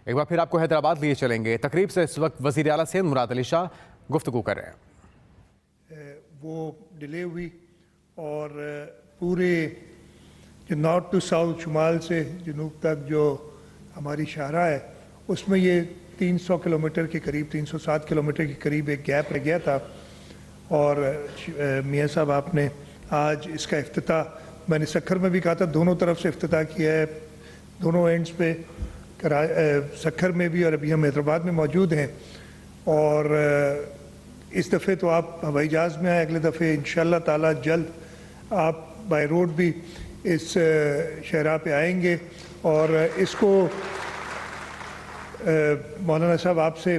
ایک بار پھر آپ کو حیدرآباد لیے چلیں گے. تقریب سے اس وقت وزیر اعلیٰ سندھ مراد علی شاہ گفتگو کر رہے ہیں. وہ ڈیلے ہوئی اور پورے جو نارتھ ٹو ساؤتھ، شمال سے جنوب تک جو ہماری شاہراہ ہے اس میں یہ 300 کلومیٹر کے قریب، 307 کلومیٹر کے قریب ایک گیپ رہ گیا تھا. اور میاں صاحب آپ نے آج اس کا افتتاح، میں نے سکھر میں بھی کہا تھا، دونوں طرف سے افتتاح کیا ہے، دونوں اینڈز پہ، سکھر میں بھی اور ابھی ہم حیدرآباد میں موجود ہیں. اور اس دفعے تو آپ ہوائی جہاز میں آئے، اگلے دفعے انشاءاللہ تعالی جلد آپ بائی روڈ بھی اس شہراہ پہ آئیں گے. اور اس کو مولانا صاحب آپ سے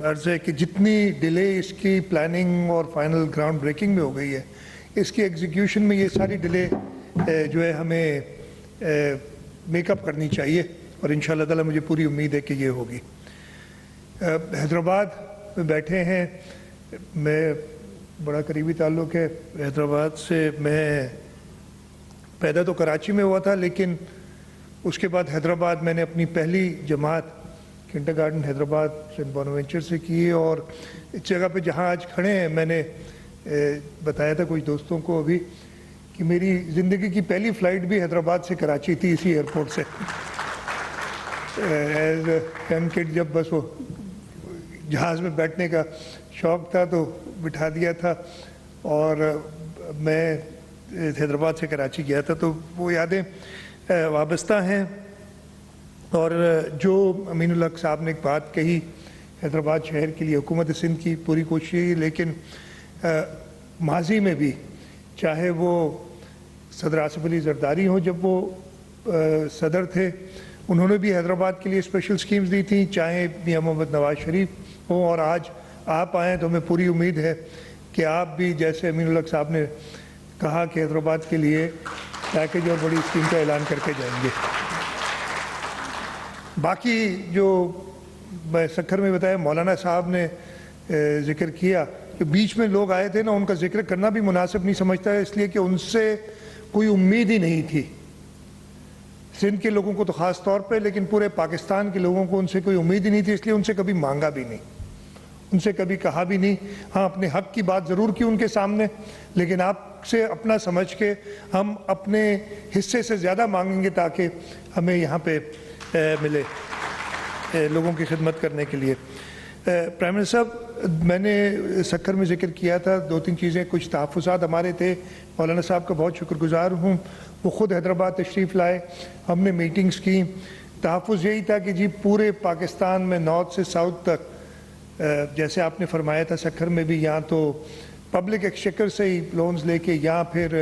عرض ہے کہ جتنی ڈیلے اس کی پلاننگ اور فائنل گراؤنڈ بریکنگ میں ہو گئی ہے، اس کی ایگزیکیوشن میں یہ ساری ڈیلے جو ہے ہمیں میک اپ کرنی چاہیے، اور انشاءاللہ تعالی مجھے پوری امید ہے کہ یہ ہوگی. حیدرآباد میں بیٹھے ہیں، میں بڑا قریبی تعلق ہے حیدرآباد سے. میں پیدا تو کراچی میں ہوا تھا، لیکن اس کے بعد حیدرآباد میں نے اپنی پہلی جماعت کنڈر گارڈن حیدرآباد سینٹ بونوینچر سے کی. اور اس جگہ پہ جہاں آج کھڑے ہیں، میں نے بتایا تھا کچھ دوستوں کو ابھی کہ میری زندگی کی پہلی فلائٹ بھی حیدرآباد سے کراچی تھی، اسی ایئرپورٹ سے. ایز اے ینگ کڈ جب بس وہ جہاز میں بیٹھنے کا شوق تھا تو بٹھا دیا تھا، اور میں حیدرآباد سے کراچی گیا تھا، تو وہ یادیں وابستہ ہیں. اور جو امین الحق صاحب نے ایک بات کہی، حیدرآباد شہر کے لیے حکومت سندھ کی پوری کوشش ہے، لیکن ماضی میں بھی چاہے وہ صدر آصف علی زرداری ہوں، جب وہ صدر تھے انہوں نے بھی حیدرآباد کے لیے اسپیشل سکیمز دی تھیں، چاہے میاں محمد نواز شریف ہوں، اور آج آپ آئیں تو ہمیں پوری امید ہے کہ آپ بھی جیسے امین الحق صاحب نے کہا کہ حیدرآباد کے لیے پیکیج اور بڑی اسکیم کا اعلان کر کے جائیں گے. باقی جو میں سکھر میں بتایا، مولانا صاحب نے ذکر کیا کہ بیچ میں لوگ آئے تھے نا، ان کا ذکر کرنا بھی مناسب نہیں سمجھتا ہے، اس لیے کہ ان سے کوئی امید ہی نہیں تھی، سندھ کے لوگوں کو تو خاص طور پہ، لیکن پورے پاکستان کے لوگوں کو ان سے کوئی امید ہی نہیں تھی، اس لیے ان سے کبھی مانگا بھی نہیں، ان سے کبھی کہا بھی نہیں. ہاں، اپنے حق کی بات ضرور کی ان کے سامنے، لیکن آپ سے اپنا سمجھ کے ہم اپنے حصے سے زیادہ مانگیں گے تاکہ ہمیں یہاں پہ ملے لوگوں کی خدمت کرنے کے لیے. پرائم منسٹر صاحب، میں نے سکھر میں ذکر کیا تھا 2-3 چیزیں، کچھ تحفظات ہمارے تھے. مولانا صاحب کا بہت شکر گزار ہوں، وہ خود حیدرآباد تشریف لائے، ہم نے میٹنگز کی. تحفظ یہی تھا کہ جی پورے پاکستان میں نارتھ سے ساؤتھ تک، جیسے آپ نے فرمایا تھا سکھر میں بھی، یہاں تو پبلک ایکسچیکر سے ہی لونز لے کے، یا پھر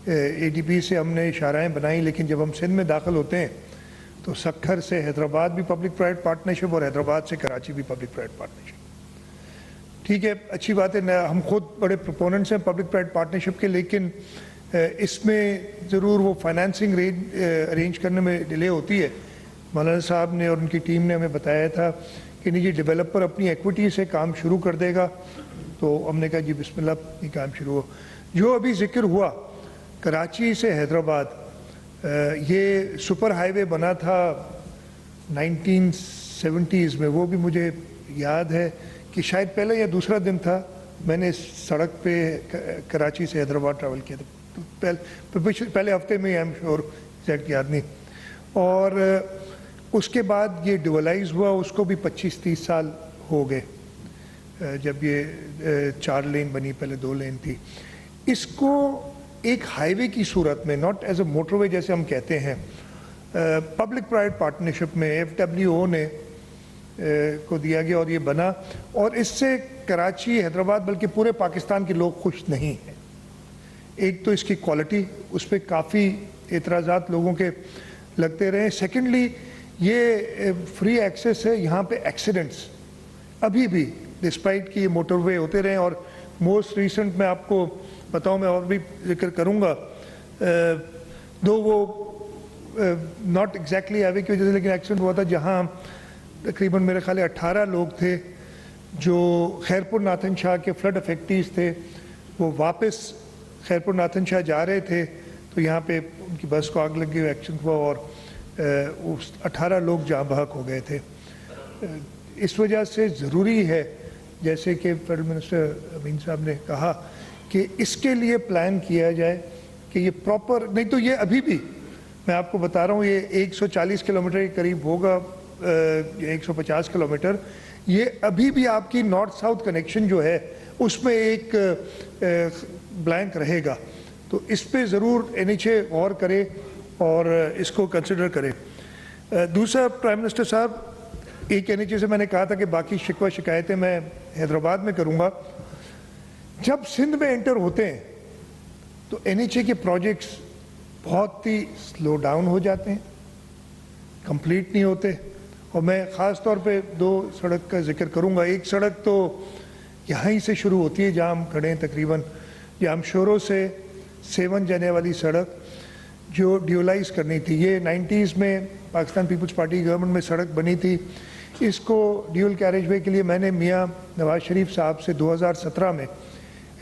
اے ڈی بی سے ہم نے شاہراہیں بنائیں، لیکن جب ہم سندھ میں داخل ہوتے ہیں تو سکھر سے حیدرآباد بھی پبلک پرائیویٹ پارٹنرشپ، اور حیدرآباد سے کراچی بھی پبلک پرائیویٹ پارٹنرشپ. ٹھیک ہے، اچھی بات ہے، ہم خود بڑے پروپوننٹس ہیں پبلک پرائیویٹ پارٹنرشپ کے، لیکن اس میں ضرور وہ فائنانسنگ ارینج کرنے میں ڈیلے ہوتی ہے. مولانا صاحب نے اور ان کی ٹیم نے ہمیں بتایا تھا کہ نہیں جی ڈیولپر اپنی ایکویٹی سے کام شروع کر دے گا، تو ہم نے کہا جی بسم اللہ یہ کام شروع ہو. جو ابھی ذکر ہوا کراچی سے حیدرآباد، یہ سپر ہائی وے بنا تھا 1970s میں، وہ بھی مجھے یاد ہے کہ شاید پہلا یا دوسرا دن تھا میں نے اس سڑک پہ کراچی سے حیدرآباد ٹریول کیا تھا، پہلے ہفتے میں، آئی ایم شیور ایگزیکٹ یاد نہیں. اور اس کے بعد یہ ڈیولائز ہوا، اس کو بھی 25-30 سال ہو گئے جب یہ 4 لین بنی، پہلے 2 لین تھی. اس کو ایک ہائی وے کی صورت میں، ناٹ ایز اے موٹر وے جیسے ہم کہتے ہیں، پبلک پرائیویٹ پارٹنرشپ میں FWO نے کو دیا گیا اور یہ بنا. اور اس سے کراچی، حیدرآباد، بلکہ پورے پاکستان کے لوگ خوش نہیں ہیں. ایک تو اس کی کوالٹی، اس پہ کافی اعتراضات لوگوں کے لگتے رہے. سیکنڈلی یہ فری ایکسیس ہے، یہاں پہ ایکسیڈنٹس ابھی بھی ڈسپائٹ کہ یہ موٹر وے ہوتے رہے. اور موسٹ ریسنٹ میں آپ کو بتاؤں، میں اور بھی ذکر کروں گا، دو وہ ناٹ ایگزیکٹلی ہائی وے کی وجہ سے لیکن ایکسیڈنٹ ہوا تھا جہاں تقریباً میرے خیال 18 لوگ تھے جو خیرپور ناتھن شاہ کے فلڈ افیکٹیز تھے. وہ واپس خیرپور ناتھن شاہ جا رہے تھے تو یہاں پہ ان کی بس کو آگ لگ گئی، ایکسیڈنٹ ہوا اور उस 18 लोग जाँ बहक हो गए थे। इस वजह से ज़रूरी है, जैसे कि फेडरल मिनिस्टर अमीन साहब ने कहा, कि इसके लिए प्लान किया जाए कि ये प्रॉपर, नहीं तो ये अभी भी मैं आपको बता रहा हूँ ये 140 किलोमीटर के करीब होगा, 150 किलोमीटर, ये अभी भी आपकी नॉर्थ साउथ कनेक्शन जो है उसमें एक ब्लैंक रहेगा। तो इस पे ज़रूर NHA गौर करे और इसको कंसिडर करे। दूसरा, प्राइम मिनिस्टर साहब, एक NHA से मैंने कहा था कि बाकी शिकवा शिकायतें मैं हैदराबाद में करूँगा। जब सिंध में एंटर होते हैं तो NHA के प्रोजेक्ट्स बहुत ही स्लो डाउन हो जाते हैं, कंप्लीट नहीं होते। और मैं ख़ास तौर पे 2 सड़क का जिक्र करूँगा। एक सड़क तो यहाँ ही से शुरू होती है जहाँ हम खड़े हैं, तकरीबन जामशोरों से सेवन जाने वाली सड़क जो ड्यूलाइज करनी थी। ये 90s में पाकिस्तान पीपल्स पार्टी गवर्नमेंट में सड़क बनी थी। इसको ड्यूल कैरेज वे के लिए मैंने मियाँ नवाज शरीफ साहब से 2017 में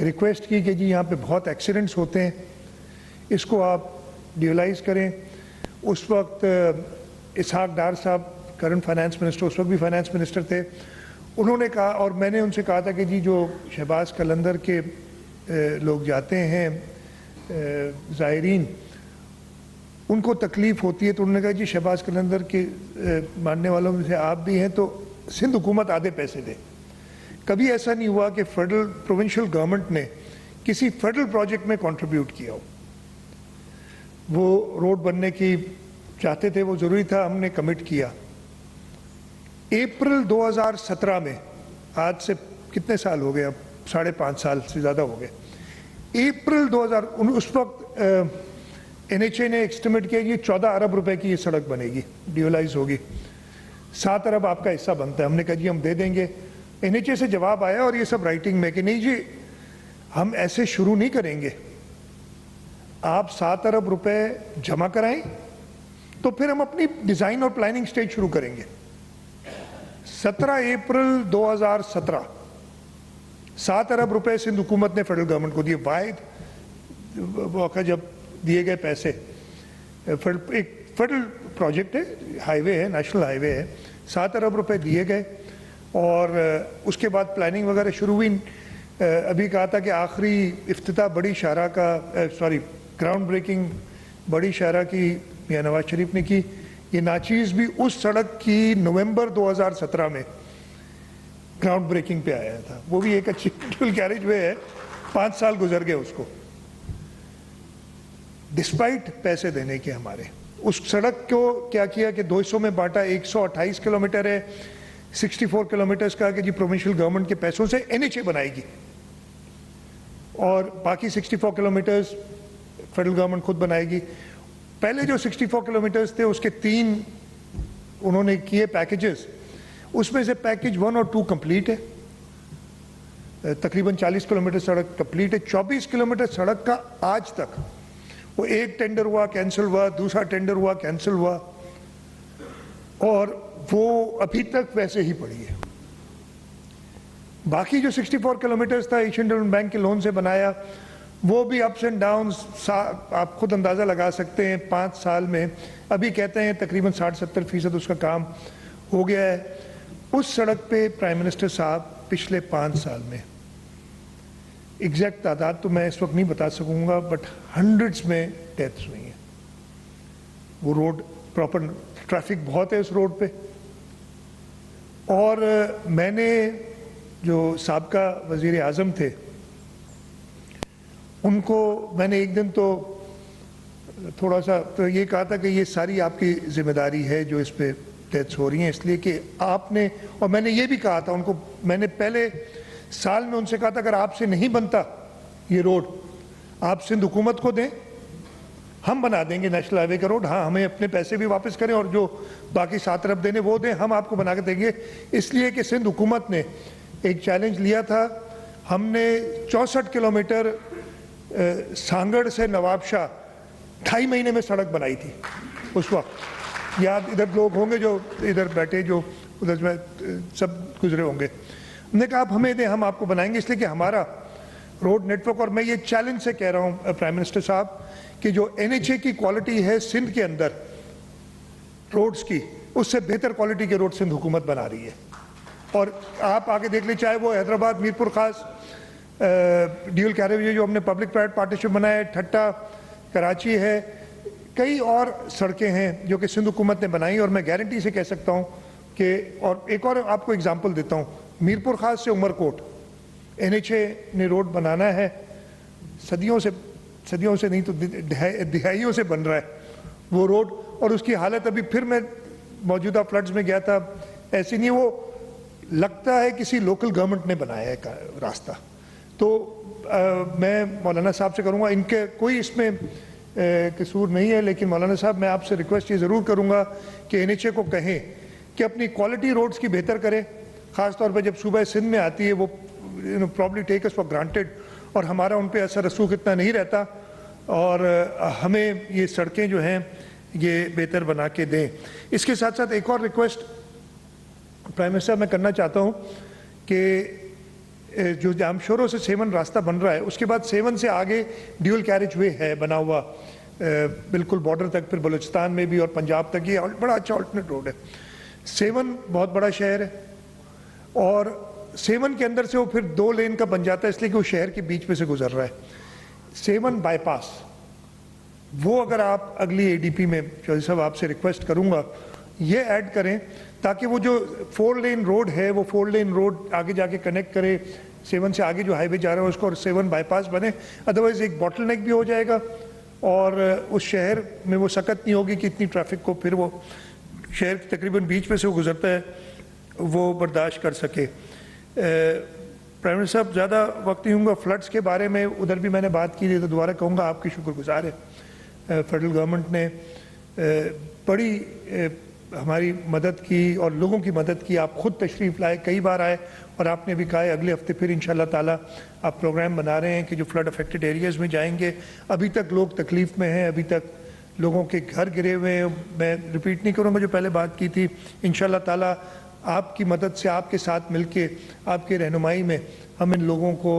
रिक्वेस्ट की कि जी यहाँ पे बहुत एक्सीडेंट्स होते हैं, इसको आप ड्यूलाइज करें। उस वक्त इसहाक डार साहब करंट फाइनेंस मिनिस्टर, उस वक्त भी फाइनेंस मिनिस्टर थे, उन्होंने कहा, और मैंने उनसे कहा था कि जी जो शहबाज कलंदर के लोग जाते हैं ज़ायरीन, उनको तकलीफ़ होती है, तो उन्होंने कहा जी शहबाज कलंदर के मानने वालों में से आप भी हैं, तो सिंध हुकूमत आधे पैसे दे। कभी ऐसा नहीं हुआ कि फेडरल प्रोविंशियल गवर्नमेंट ने किसी फेडरल प्रोजेक्ट में कंट्रीब्यूट किया हो। वो रोड बनने की चाहते थे, वो ज़रूरी था, हमने कमिट किया। अप्रैल 2017 में, आज से कितने साल हो गए, अब 5.5 साल से ज़्यादा हो गए, अप्रैल 2000, उस वक्त NHA ने एस्टिमेट किया कि 14 अरब रुपए की ये सड़क बनेगी, ड्यूलाइज होगी, 7 अरब आपका हिस्सा बनता है। हमने कहा जी हम दे देंगे। NHA से जवाब आया, और ये सब राइटिंग में, कि नहीं जी हम ऐसे शुरू नहीं करेंगे, आप 7 अरब रुपए जमा कराएं तो फिर हम अपनी डिज़ाइन और प्लानिंग स्टेज शुरू करेंगे। 17 अप्रैल 2017 7 अरब रुपए सिंध हुकूमत ने फेडरल गवर्नमेंट को दिए। वाहिद मौका जब दिए गए पैसे, एक फेडरल प्रोजेक्ट है, हाईवे है, नेशनल हाईवे है, 7 अरब रुपए दिए गए, और उसके बाद प्लानिंग वगैरह शुरू हुई। अभी कहा था कि आखिरी इफ्तिताह बड़ी शाहरा का, ग्राउंड ब्रेकिंग बड़ी शाहरा की मियां नवाज शरीफ ने की। ये नाचीज़ भी उस सड़क की नवंबर 2017 में ग्राउंड ब्रेकिंग पे आया था। वो भी एक अच्छी ड्यूल कैरेज वे है, 5 साल गुजर गए उसको, डिस्पाइट पैसे देने के हमारे। उस सड़क को क्या किया कि 200 में बांटा, 128 किलोमीटर है, 64 किलोमीटर्स का कि जी प्रोविंशियल गवर्नमेंट के पैसों से NHA बनाएगी, और बाकी 64 किलोमीटर्स फेडरल गवर्नमेंट खुद बनाएगी। पहले जो 64 किलोमीटर्स थे उसके 3 उन्होंने किए पैकेजेस, उसमें से पैकेज 1 और 2 कंप्लीट है, तकरीबन 40 किलोमीटर सड़क कंप्लीट है। 24 किलोमीटर सड़क का आज तक, वो एक टेंडर हुआ कैंसिल हुआ, दूसरा टेंडर हुआ कैंसिल हुआ, और वो अभी तक वैसे ही पड़ी है। बाकी जो 64 किलोमीटर्स था एशियन डेवलपमेंट बैंक के लोन से बनाया, वो भी अप्स एंड डाउन्स आप खुद अंदाज़ा लगा सकते हैं। 5 साल में अभी कहते हैं तकरीबन 60-70% उसका काम हो गया है। उस सड़क पे प्राइम मिनिस्टर साहब पिछले 5 साल में, एग्जैक्ट तादाद तो मैं इस वक्त नहीं बता सकूंगा, बट हंड्रेड्स में डेथ्स हुई हैं। वो रोड प्रॉपर, ट्रैफिक बहुत है उस रोड पे। और मैंने जो साबका वज़ीर आज़म थे उनको मैंने एक दिन तो थोड़ा सा तो ये कहा था कि ये सारी आपकी जिम्मेदारी है जो इस पे डेथ्स हो रही हैं, इसलिए कि आपने, और मैंने ये भी कहा था उनको, मैंने पहले साल में उनसे कहा था अगर आपसे नहीं बनता ये रोड, आप सिंध हुकूमत को दें, हम बना देंगे नेशनल हाईवे का रोड। हाँ, हमें अपने पैसे भी वापस करें और जो बाकी 7 अरब देने वो दें, हम आपको बना के देंगे। इसलिए कि सिंध हुकूमत ने एक चैलेंज लिया था। हमने 64 किलोमीटर सांगड़ से नवाबशाह 2.5 महीने में सड़क बनाई थी उस वक्त। याद इधर लोग होंगे जो इधर बैठे, जो उधर में सब गुजरे होंगे। हमने कहा आप हमें दें, हम आपको बनाएंगे, इसलिए कि हमारा रोड नेटवर्क, और मैं ये चैलेंज से कह रहा हूँ प्राइम मिनिस्टर साहब कि जो NHA की क्वालिटी है सिंध के अंदर, रोड्स की, उससे बेहतर क्वालिटी के रोड सिंध हुकूमत बना रही है। और आप आके देख लें, चाहे वो हैदराबाद मीरपुर खास ड्यूल कैरियज जो हमने पब्लिक प्राइवेट पार्टनरशिप बनाया है, ठट्टा कराची है, कई और सड़कें हैं जो कि सिंध हुकूमत ने बनाई। और मैं गारंटी से कह सकता हूँ कि, और एक और आपको एग्जांपल देता हूँ, मीरपुर खास से उमरकोट NHA ने रोड बनाना है, सदियों से नहीं तो दिहाइयों से बन रहा है वो रोड, और उसकी हालत अभी फिर मैं मौजूदा फ्लड्स में गया था, ऐसी नहीं, वो लगता है किसी लोकल गवर्नमेंट ने बनाया है रास्ता। तो मैं मौलाना साहब से करूँगा, इनके कोई इसमें कसूर नहीं है, लेकिन मौलाना साहब मैं आपसे रिक्वेस्ट ये ज़रूर करूँगा कि NHA को कहें कि अपनी क्वालिटी रोड्स की बेहतर करें, ख़ास तौर पर जब सूबह सिंध में आती है, वो probably take us for granted और हमारा उन पर असर रसूख इतना नहीं रहता, और हमें ये सड़कें जो हैं ये बेहतर बना के दें। इसके साथ साथ एक और रिक्वेस्ट प्राइम मिनिस्टर मैं करना चाहता हूँ कि जो जामशोरों से सेवन रास्ता बन रहा है, उसके बाद सेवन से आगे ड्यूल कैरेज वे है बना हुआ, बिल्कुल बॉर्डर तक, फिर बलूचिस्तान में भी और पंजाब तक, ये बड़ा अच्छा अल्टरनेट रोड है। सेवन बहुत बड़ा शहर है और सेवन के अंदर से वो फिर 2 लेन का बन जाता है, इसलिए कि वो शहर के बीच में से गुजर रहा है। सेवन बाईपास, वो अगर आप अगली ADP में, चौधरी साहब आपसे रिक्वेस्ट करूंगा, ये ऐड करें ताकि वो जो 4 लेन रोड है, वो 4 लेन रोड आगे जाके कनेक्ट करे सेवन से आगे जो हाईवे जा रहा है उसको, और सेवन बाईपास बने। अदरवाइज एक बॉटलनेक भी हो जाएगा और उस शहर में वो सकत नहीं होगी कि इतनी ट्रैफिक को फिर वो शहर के तकरीबन बीच में से वो गुजरता है वो बर्दाश्त कर सके। प्राइम मिनिस्टर साहब, ज़्यादा वक्त नहीं होगा, फ्लड्स के बारे में उधर भी मैंने बात की थी, तो दोबारा कहूँगा आपकी शुक्रगुजार है। फेडरल गवर्नमेंट ने बड़ी हमारी मदद की और लोगों की मदद की। आप खुद तशरीफ़ लाए, कई बार आए, और आपने भी कहा है अगले हफ्ते फिर इंशाल्लाह ताला आप प्रोग्राम बना रहे हैं कि जो फ्लड अफेक्टेड एरियाज़ में जाएंगे। अभी तक लोग तकलीफ़ में हैं, अभी तक लोगों के घर गिरे हुए हैं। मैं रिपीट नहीं करूँगा जो पहले बात की थी। इंशाल्लाह ताला आपकी मदद से, आपके साथ मिलके, आपके रहनुमाई में हम इन लोगों को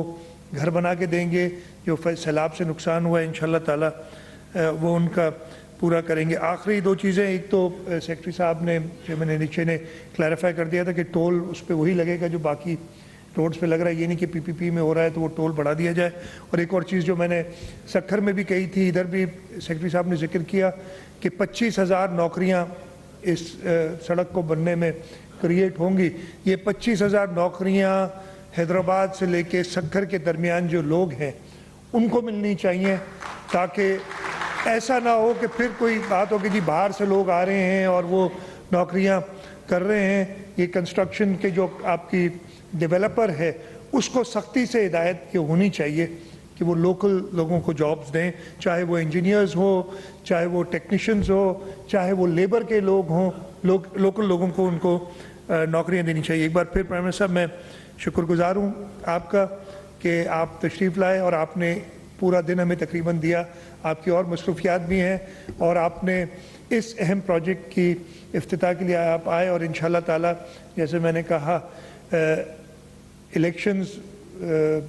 घर बना के देंगे। जो सैलाब से नुकसान हुआ है इंशाल्लाह ताला वो उनका पूरा करेंगे। आखिरी 2 चीज़ें, एक तो सेक्रेटरी साहब ने, चेयरमैन NHA ने क्लैरिफाई कर दिया था कि टोल उस पर वही लगेगा जो बाकी रोड्स पे लग रहा है, ये नहीं कि PPP में हो रहा है तो वो टोल बढ़ा दिया जाए। और एक और चीज़ जो मैंने सक्खर में भी कही थी, इधर भी सेक्रेटरी साहब ने जिक्र किया कि 25,000 नौकरियाँ इस सड़क को बनने में क्रिएट होंगी। ये 25,000 नौकरियाँ हैदराबाद से लेके सक्खर के दरमियान जो लोग हैं उनको मिलनी चाहिए, ताकि ऐसा ना हो कि फिर कोई बात हो कि जी बाहर से लोग आ रहे हैं और वो नौकरियां कर रहे हैं। ये कंस्ट्रक्शन के जो आपकी डेवलपर है उसको सख्ती से हिदायत की होनी चाहिए कि वो लोकल लोगों को जॉब्स दें, चाहे वो इंजीनियर्स हो, चाहे वो टेक्नीशियंस हो, चाहे वो लेबर के लोग हों, लोकल लोगों को उनको नौकरियां देनी चाहिए। एक बार फिर प्राइम मिनिस्टर साहब, मैं शुक्रगुजार हूँ आपका कि आप तशरीफ़ लाए और आपने पूरा दिन हमें तकरीबन दिया। आपकी और मसरूफियात भी हैं और आपने इस अहम प्रोजेक्ट की इफ्तिताह के लिए आप आए, और इंशाल्लाह ताला जैसे मैंने कहा इलेक्शंस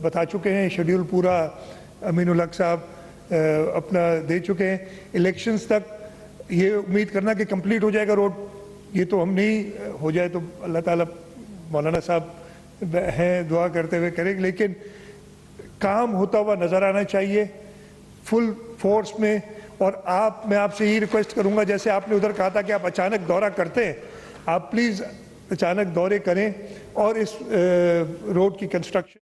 बता चुके हैं, शेड्यूल पूरा अमीनुल हक साहब अपना दे चुके हैं। इलेक्शंस तक ये उम्मीद करना कि कंप्लीट हो जाएगा रोड, ये तो हम नहीं हो जाए तो अल्लाह ताला, मौलाना साहब हैं दुआ करते हुए करेंगे, लेकिन काम होता हुआ नज़र आना चाहिए फुल फोर्स में। और मैं आपसे यही रिक्वेस्ट करूंगा, जैसे आपने उधर कहा था कि आप अचानक दौरा करते हैं, आप प्लीज़ अचानक दौरे करें और इस रोड की कंस्ट्रक्शन